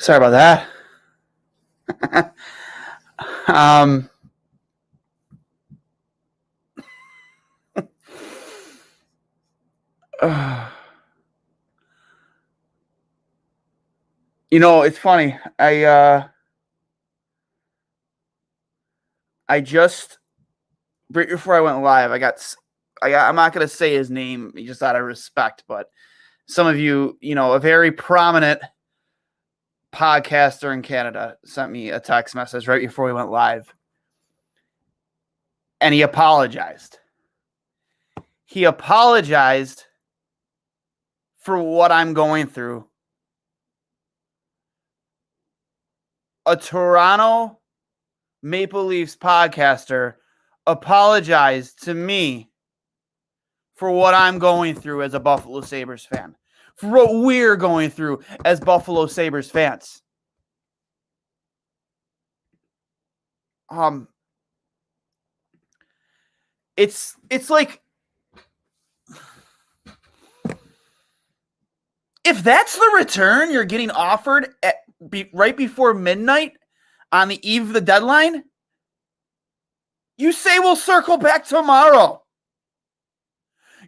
Sorry about that. It's funny. I just right before I went live, I'm not going to say his name just out of respect, but some of you, a very prominent podcaster in Canada sent me a text message right before we went live. And he apologized. He apologized for what I'm going through. A Toronto Maple Leafs podcaster apologized to me for what I'm going through as a Buffalo Sabres fan, for what we're going through as Buffalo Sabres fans. It's like, if that's the return you're getting offered right before midnight on the eve of the deadline, you say we'll circle back tomorrow.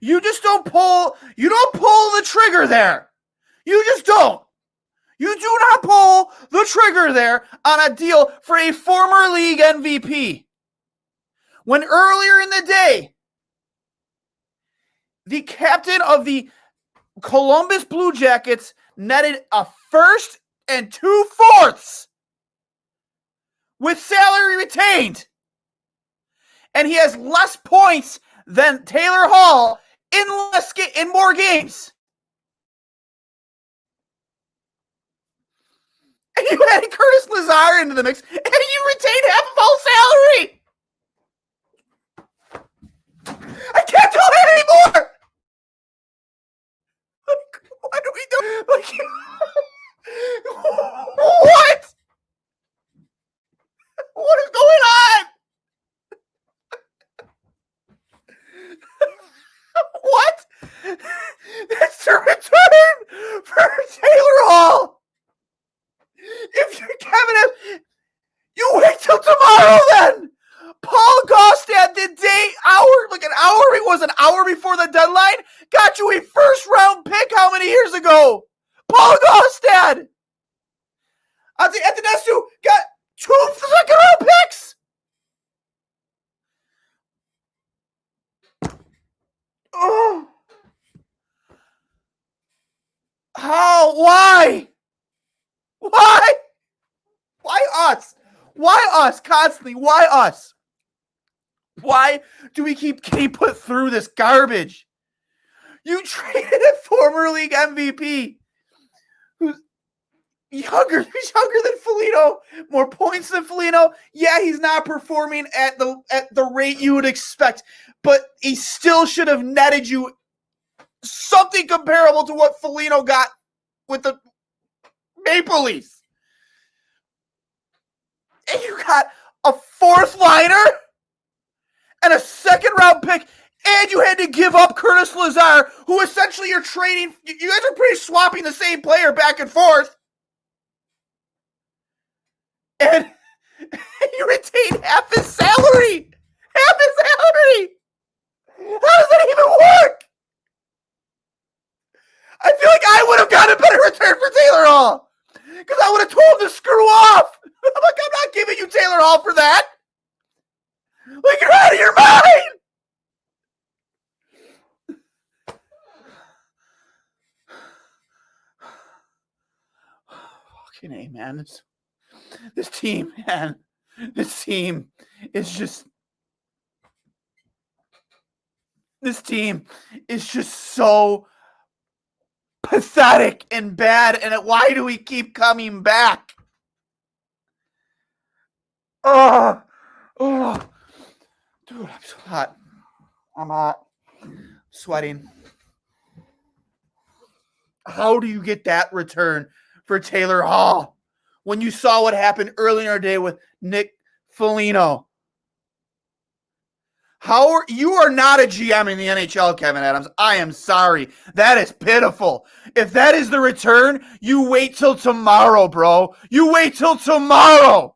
You just don't pull the trigger there. You just don't. You do not pull the trigger there on a deal for a former league MVP. When earlier in the day, the captain of the Columbus Blue Jackets netted a first and 2/4 with salary retained. And he has less points than Taylor Hall in more games. And you added Curtis Lazar into the mix, and you retained half of all salary. I can't do it anymore. What do we do? What? What is going on? What? That's the return for Taylor Hall. If you're Kevin, you wait till tomorrow then. Paul Gaustad, an hour before the deadline, got you a first round pick how many years ago? Paul Gaustad. Antonescu got 2 second round picks. Oh. How? Why? Why? Why us? Why us constantly? Why us? Why do we keep getting put through this garbage? You traded a former league MVP who's younger. He's younger than Foligno, more points than Foligno. Yeah, he's not performing at the rate you would expect, but he still should have netted you something comparable to what Foligno got with the Maple Leafs. And you got a 4th liner and a 2nd round pick, and you had to give up Curtis Lazar, who essentially you're trading. You guys are pretty swapping the same player back and forth. And you retain half his salary. Half his salary. How does that even work? I feel like I would have gotten a better return for Taylor Hall. Because I would have told him to screw off. I'm like, I'm not giving you Taylor Hall for that. Like, you're out of your mind. Fucking A, man. This team, man. This team is just so pathetic and bad. And why do we keep coming back? Oh, dude, I'm so hot. I'm hot. Sweating. How do you get that return for Taylor Hall when you saw what happened earlier in the day with Nick Foligno? You are not a GM in the NHL, Kevin Adams. I am sorry. That is pitiful. If that is the return, you wait till tomorrow, bro. You wait till tomorrow.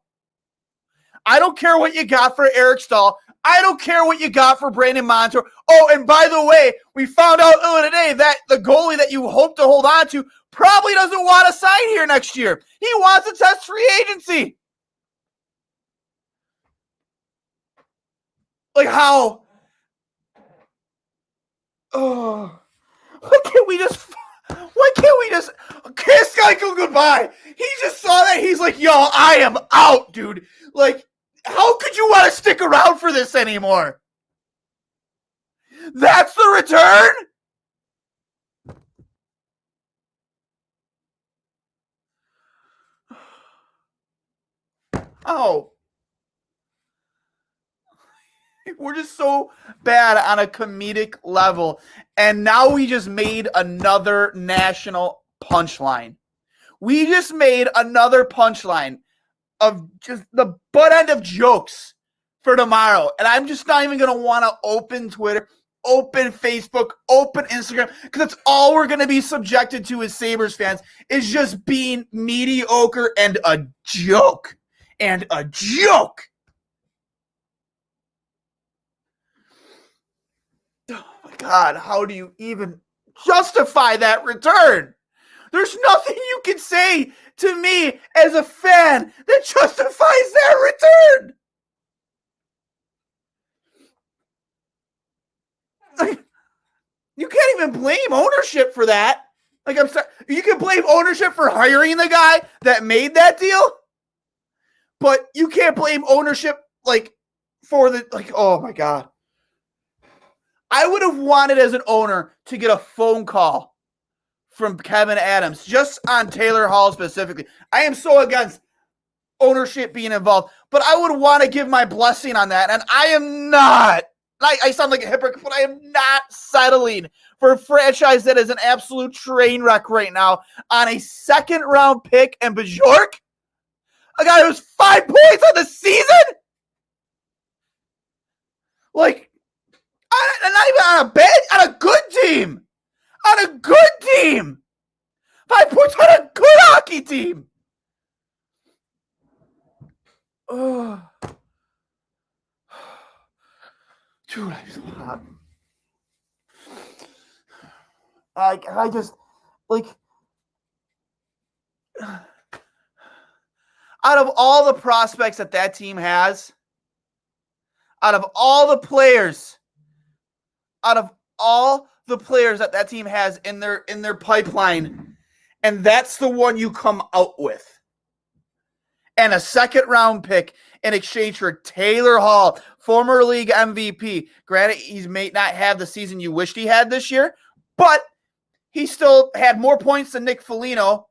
I don't care what you got for Eric Stahl. I don't care what you got for Brandon Montour. Oh, and by the way, we found out earlier today that the goalie that you hope to hold on to probably doesn't want to sign here next year. He wants to test free agency. Like how? Oh, why can't we just kiss Michael goodbye? He just saw that. He's like, yo, I am out, dude. Like, how could you want to stick around for this anymore? That's the return? Oh. We're just so bad on a comedic level. And now we just made another national punchline. We just made another punchline of just the butt end of jokes for tomorrow. And I'm just not even going to want to open Twitter, open Facebook, open Instagram, because that's all we're going to be subjected to as Sabres fans is just being mediocre and a joke. And a joke. God, how do you even justify that return? There's nothing you can say to me as a fan that justifies that return. Like, you can't even blame ownership for that. Like, I'm sorry. You can blame ownership for hiring the guy that made that deal, but you can't blame ownership, like, for the, like, oh my God. I would have wanted as an owner to get a phone call from Kevin Adams just on Taylor Hall specifically. I am so against ownership being involved, but I would want to give my blessing on that. And I am not. I sound like a hypocrite, but I am not settling for a franchise that is an absolute train wreck right now on a second round pick and Bajork, a guy who's 5 points on the season. Like, not even on a bad, on a good team. On a good team. 5 points on a good hockey team. Oh. Dude, I'm so hot. I just, like, out of all the prospects that team has, out of all the players that team has in their pipeline, and that's the one you come out with. And a second round pick in exchange for Taylor Hall, former league MVP. Granted, he may not have the season you wished he had this year, but he still had more points than Nick Foligno,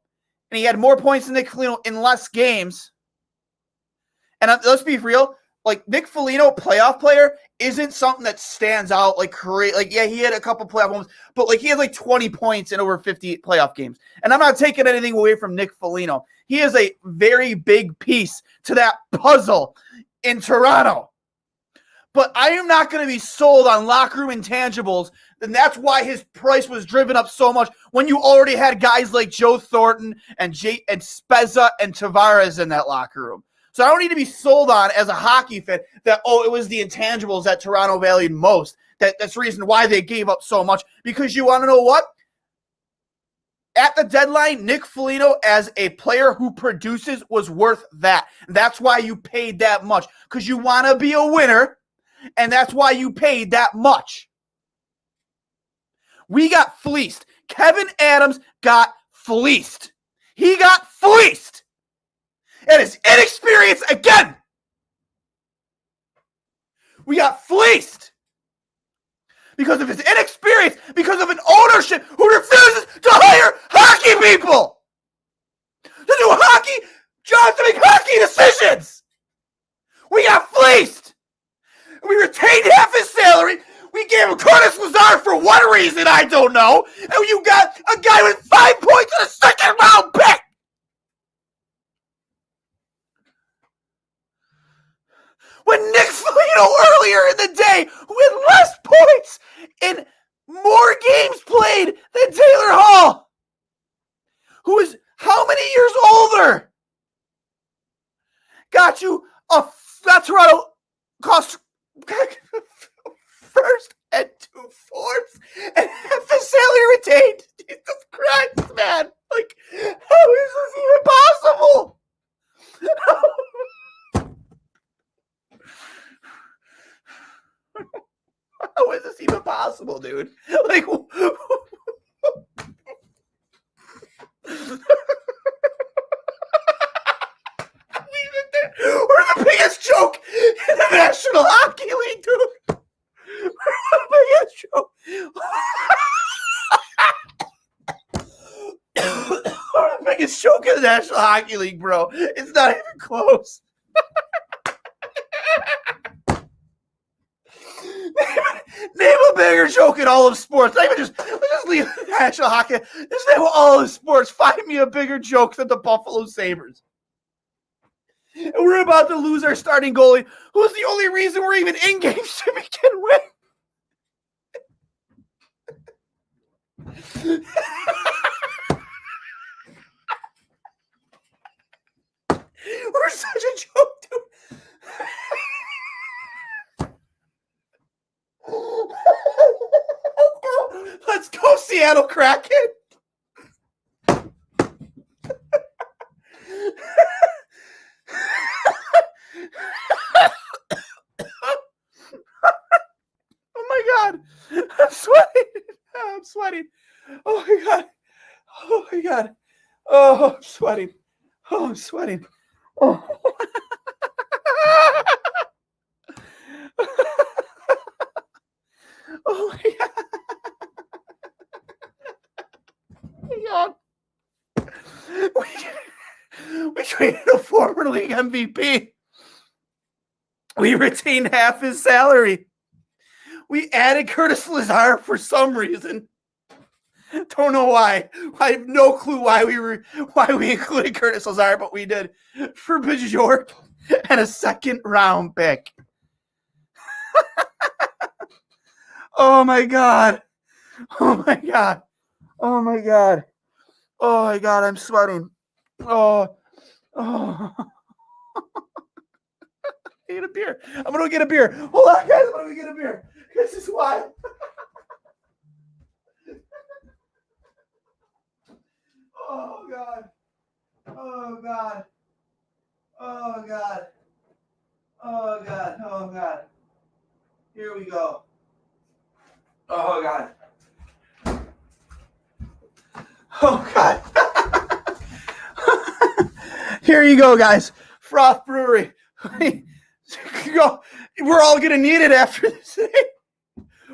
and he had more points than Nick Foligno in less games. And let's be real, like, Nick Foligno, playoff player, isn't something that stands out like crazy. Like, yeah, he had a couple playoff moments, but like he had like 20 points in over 50 playoff games. And I'm not taking anything away from Nick Foligno. He is a very big piece to that puzzle in Toronto. But I am not going to be sold on locker room intangibles, and that's why his price was driven up so much when you already had guys like Joe Thornton and Spezza and Tavares in that locker room. So I don't need to be sold on as a hockey fan that, it was the intangibles that Toronto valued most. That's the reason why they gave up so much. Because you want to know what? At the deadline, Nick Foligno, as a player who produces, was worth that. That's why you paid that much. Because you want to be a winner, and that's why you paid that much. We got fleeced. Kevin Adams got fleeced. He got fleeced. And his inexperience again. We got fleeced. Because of his inexperience, because of an ownership who refuses to hire hockey people. To do hockey jobs, to make hockey decisions. We got fleeced. We retained half his salary. We gave him Curtis Lazar for one reason, I don't know. And you got a guy with 5 points in a second round pick. When Nick Foligno earlier in the day with less points in more games played than Taylor Hall, who is how many years older? Got you that Toronto cost first and 2/4 and half the salary retained. Jesus Christ, man. Like, how is this even possible? How is this even possible, dude? Like, we're the biggest joke in the National Hockey League, dude. We're the biggest joke. We're the biggest joke in the National Hockey League, bro. It's not even close. Name a bigger joke in all of sports. Not even let's just leave National Hockey. Just name all of sports. Find me a bigger joke than the Buffalo Sabres. And we're about to lose our starting goalie, who's the only reason we're even in games to begin with. We're such a joke, dude. Let's go, Seattle Kraken. Oh my God. I'm sweating. Oh my God. Oh my God. Oh, I'm sweating. Oh, I'm sweating. Oh. Oh my God. We traded a former league MVP. We retained half his salary. We added Curtis Lazar for some reason. Don't know why. I have no clue why we included Curtis Lazar, but we did. For Bjork and a second round pick. Oh my God. Oh my God. Oh my God. Oh my God, I'm sweating. Oh. I need a beer. I'm gonna get a beer. Hold on, guys. I'm gonna get a beer. This is why. Oh God. Oh God. Oh God. Oh God. Oh God. Here we go. Oh God. Oh God. Here you go, guys. Froth Brewery. We're all gonna need it after this.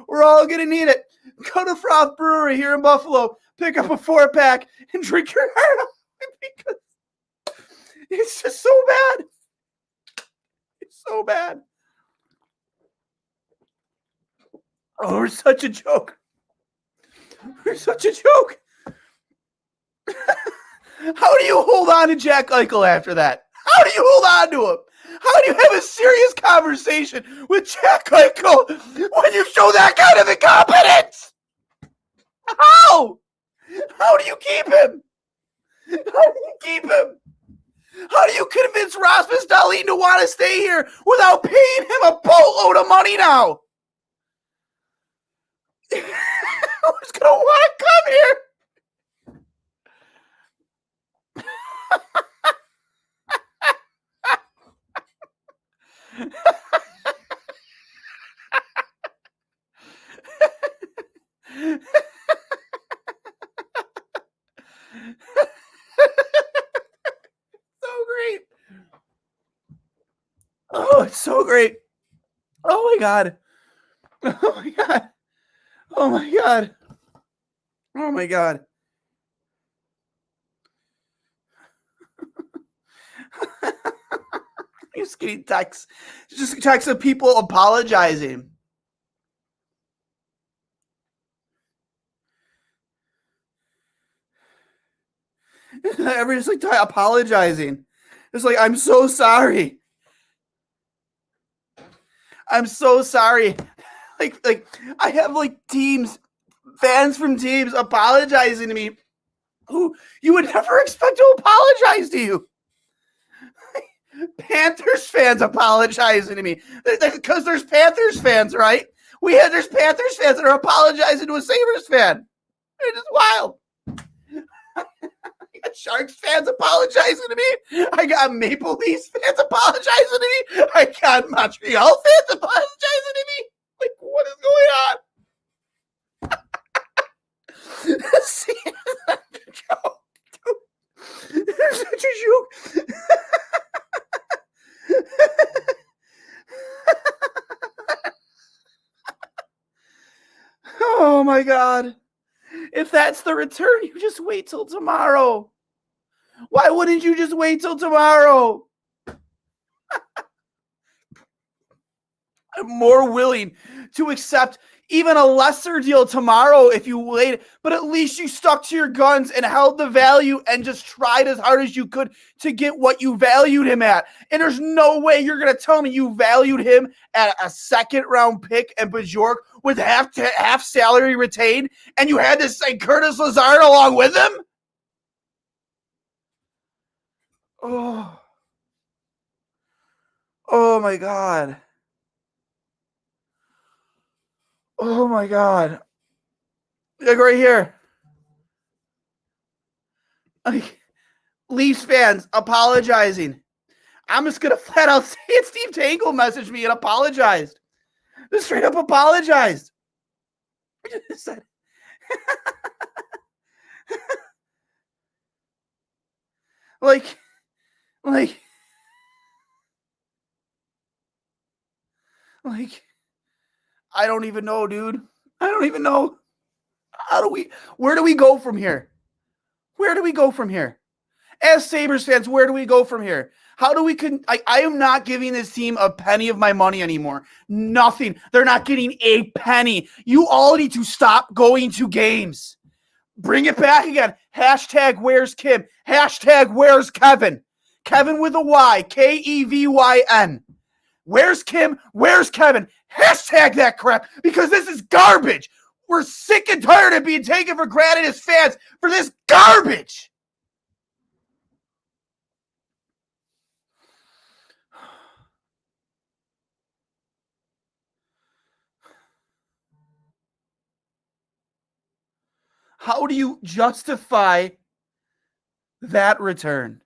We're all gonna need it. Go to Froth Brewery here in Buffalo. Pick up a 4-pack and drink your heart out because it's just so bad. It's so bad. Oh, we're such a joke. We're such a joke. How do you hold on to Jack Eichel after that? How do you hold on to him? How do you have a serious conversation with Jack Eichel when you show that kind of incompetence? How? How do you keep him? How do you keep him? How do you convince Rasmus Dahlin to want to stay here without paying him a boatload of money now? Who's going to want to come here? So great. Oh, it's so great. Oh my God. Oh my God. Oh my God. Oh my God. Just getting texts. Just texts of people apologizing. Everybody's like apologizing. It's like, I'm so sorry. I'm so sorry. Like I have like fans from teams apologizing to me who you would never expect to apologize to you. Panthers fans apologizing to me because there's Panthers fans, right? There's Panthers fans that are apologizing to a Sabres fan. It's just wild. I got Sharks fans apologizing to me. I got Maple Leafs fans apologizing to me. I got Montreal fans apologizing to me. Like, what is going on? See, there's such a joke. Oh my God. If that's the return, you just wait till tomorrow. Why wouldn't you just wait till tomorrow? I'm more willing to accept even a lesser deal tomorrow if you wait, but at least you stuck to your guns and held the value and just tried as hard as you could to get what you valued him at. And there's no way you're going to tell me you valued him at a second round pick and Bajork with half salary retained, and you had to say Curtis Lazard along with him? Oh my God. Oh my God. Like right here. Like, Leafs fans apologizing. I'm just going to flat out say it. Steve Tangle messaged me and apologized. Just straight up apologized. like, I don't even know, dude. I don't even know. Where do we go from here? Where do we go from here? As Sabres fans, where do we go from here? How do we I am not giving this team a penny of my money anymore. Nothing. They're not getting a penny. You all need to stop going to games. Bring it back again. Hashtag where's Kim? Hashtag where's Kevin? Kevin with a Y. Kevyn. Where's Kim? Where's Kevin? Hashtag that crap because this is garbage. We're sick and tired of being taken for granted as fans for this garbage. How do you justify that return?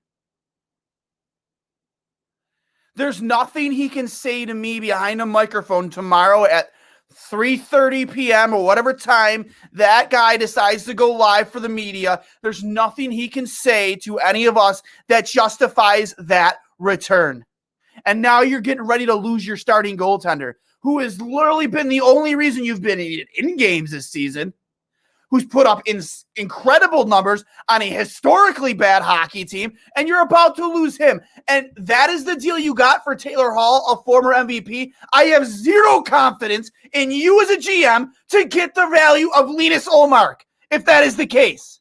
There's nothing he can say to me behind a microphone tomorrow at 3:30 p.m. or whatever time that guy decides to go live for the media. There's nothing he can say to any of us that justifies that return. And now you're getting ready to lose your starting goaltender, who has literally been the only reason you've been in games this season, who's put up incredible numbers on a historically bad hockey team, and you're about to lose him. And that is the deal you got for Taylor Hall, a former MVP. I have zero confidence in you as a GM to get the value of Linus Ullmark, if that is the case.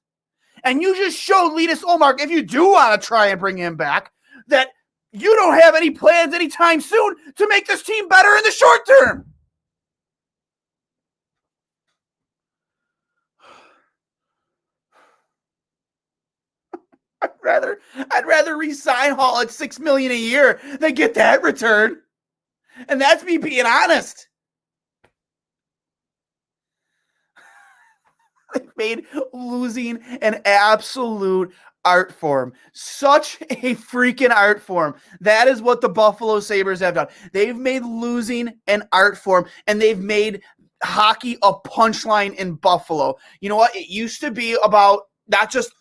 And you just showed Linus Ullmark, if you do want to try and bring him back, that you don't have any plans anytime soon to make this team better in the short term. I'd rather re-sign Hall at $6 million a year than get that return. And that's me being honest. They've made losing an absolute art form. Such a freaking art form. That is what the Buffalo Sabres have done. They've made losing an art form, and they've made hockey a punchline in Buffalo. You know what? It used to be about not just,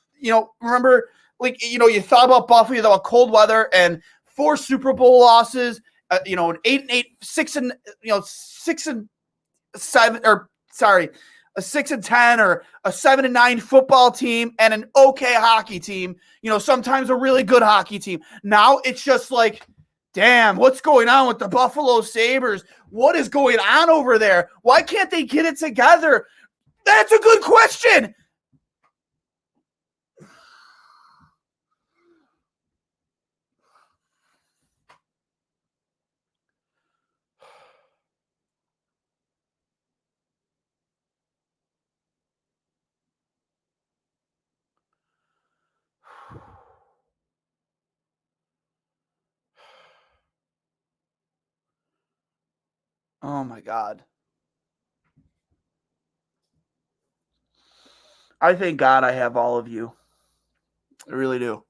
remember, you thought about Buffalo, you thought about cold weather and 4 Super Bowl losses, an 8-8, 6-7, a 6-10 or a 7-9 football team and an okay hockey team. Sometimes a really good hockey team. Now it's just like, damn, what's going on with the Buffalo Sabres? What is going on over there? Why can't they get it together? That's a good question. Oh my God. I thank God I have all of you. I really do.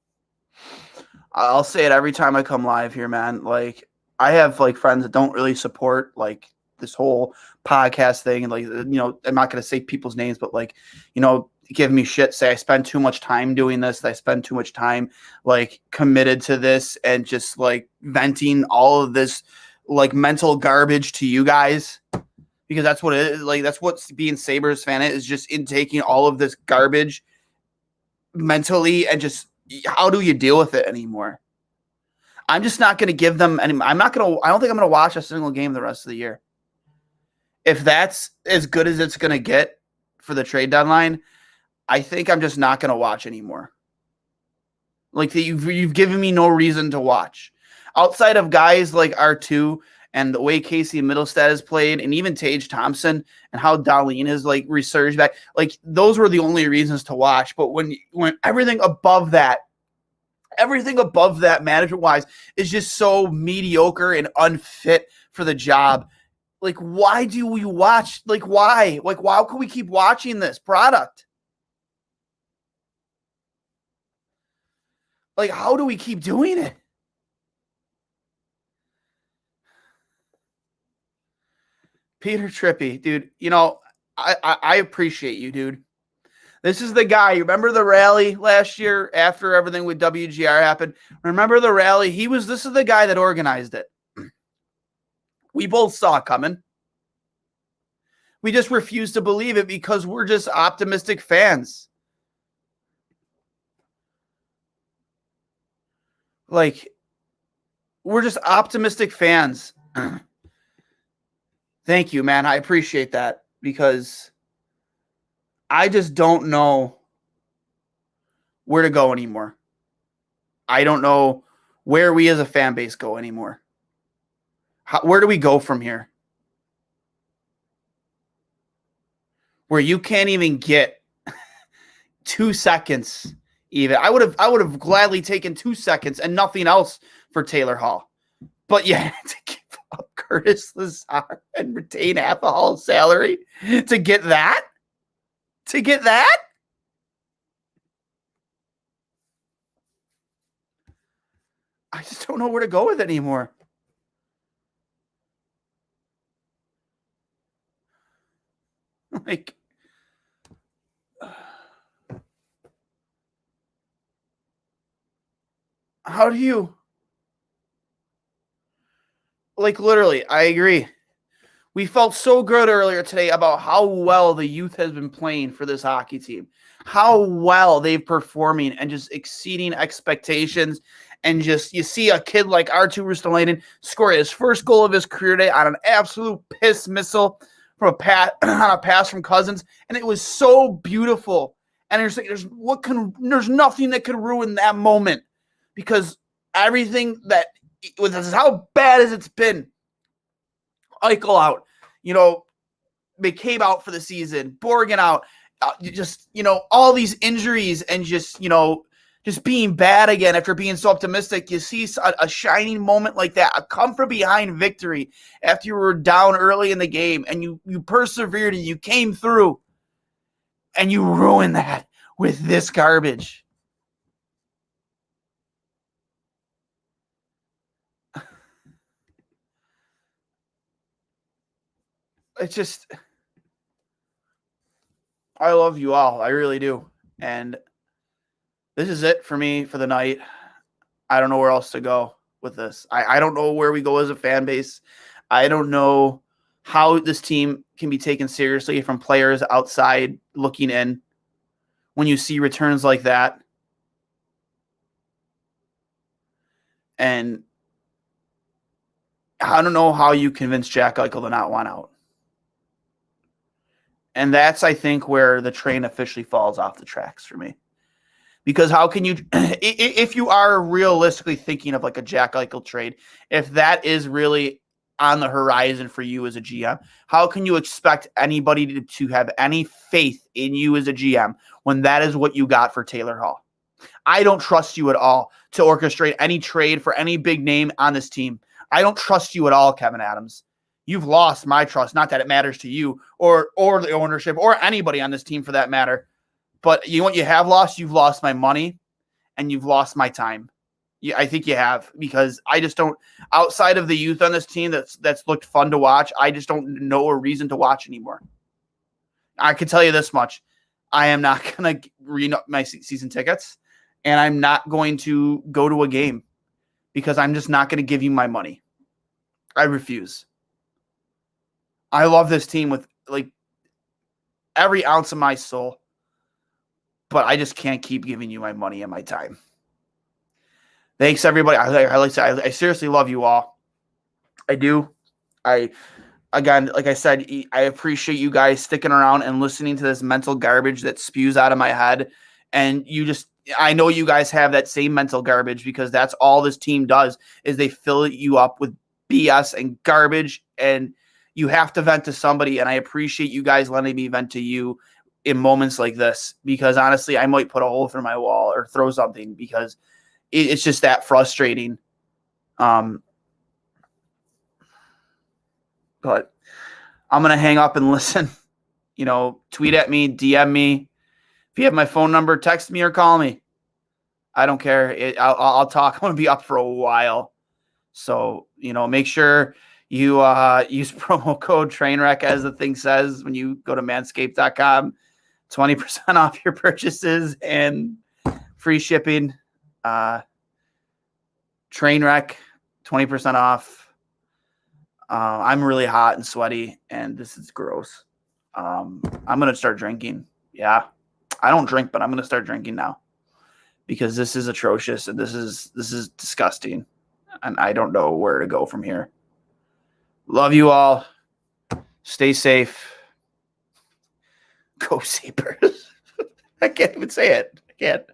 I'll say it every time I come live here, man. Like, I have like friends that don't really support like this whole podcast thing, and like, I'm not gonna say people's names, but like, give me shit. Say I spend too much time doing this. That I spend too much time like committed to this, and just like venting all of this like mental garbage to you guys, because that's what it is. Like, that's what being Sabres fan is, just in taking all of this garbage mentally, and just how do you deal with it anymore? I'm just not going to give them any. I don't think I'm going to watch a single game the rest of the year. If that's as good as it's going to get for the trade deadline, I think I'm just not going to watch anymore. Like, you've given me no reason to watch. Outside of guys like R2 and the way Casey Middlestad has played, and even Tage Thompson and how Duane has like resurged back, like those were the only reasons to watch. But when everything above that management-wise is just so mediocre and unfit for the job, like, why do we watch? Like, why? Like, why can we keep watching this product? Like, how do we keep doing it? Peter Trippy, dude, I appreciate you, dude. This is the guy. You remember the rally last year after everything with WGR happened? Remember the rally? This is the guy that organized it. We both saw it coming. We just refuse to believe it because we're just optimistic fans. Like, we're just optimistic fans. Thank you, man. I appreciate that, because I just don't know where to go anymore. I don't know where we as a fan base go anymore. Where do we go from here? Where you can't even get 2 seconds even. I would have gladly taken 2 seconds and nothing else for Taylor Hall. But yeah, to give up Curtis Lazar and retain half a Hall's salary to get that? To get that? I just don't know where to go with it anymore. Like, how do you, like, literally, I agree. We felt so good earlier today about how well the youth has been playing for this hockey team, how well they've performing and just exceeding expectations. And just, you see a kid like R2 Ristolainen score his first goal of his career today on an absolute piss missile from on a pass from Cousins, and it was so beautiful. And there's nothing that could ruin that moment, because everything that this is how bad as it's been. Eichel out, McCabe out for the season, Borgen out, just all these injuries, and just being bad again after being so optimistic. You see a shining moment like that, a come from behind victory after you were down early in the game, and you persevered and you came through, and you ruined that with this garbage. It's just, I love you all. I really do. And this is it for me for the night. I don't know where else to go with this. I don't know where we go as a fan base. I don't know how this team can be taken seriously from players outside looking in when you see returns like that. And I don't know how you convince Jack Eichel to not want out. And that's, I think, where the train officially falls off the tracks for me. Because how can you, if you are realistically thinking of like a Jack Eichel trade, if that is really on the horizon for you as a GM, how can you expect anybody to have any faith in you as a GM when that is what you got for Taylor Hall? I don't trust you at all to orchestrate any trade for any big name on this team. I don't trust you at all, Kevin Adams. You've lost my trust. Not that it matters to you or the ownership or anybody on this team for that matter. But you know what you have lost? You've lost my money and you've lost my time. Yeah, I think you have, because I just don't, outside of the youth on this team that's looked fun to watch, I just don't know a reason to watch anymore. I can tell you this much. I am not going to renew my season tickets, and I'm not going to go to a game because I'm just not going to give you my money. I refuse. I love this team with like every ounce of my soul, but I just can't keep giving you my money and my time. Thanks, everybody. I seriously love you all. I do. Again, like I said, I appreciate you guys sticking around and listening to this mental garbage that spews out of my head. And I know you guys have that same mental garbage, because that's all this team does, is they fill you up with BS and garbage, and you have to vent to somebody. And I appreciate you guys letting me vent to you in moments like this, because honestly, I might put a hole through my wall or throw something, because it's just that frustrating. But I'm going to hang up and listen. Tweet at me, DM me. If you have my phone number, text me or call me. I don't care. I'll talk. I'm going to be up for a while. So, make sure you use promo code Trainwreck, as the thing says, when you go to manscaped.com. 20% off your purchases and free shipping. Trainwreck, 20% off. I'm really hot and sweaty, and this is gross. I'm going to start drinking. Yeah. I don't drink, but I'm going to start drinking now, because this is atrocious, and this is disgusting, and I don't know where to go from here. Love you all. Stay safe. Go Sabres. I can't even say it. I can't.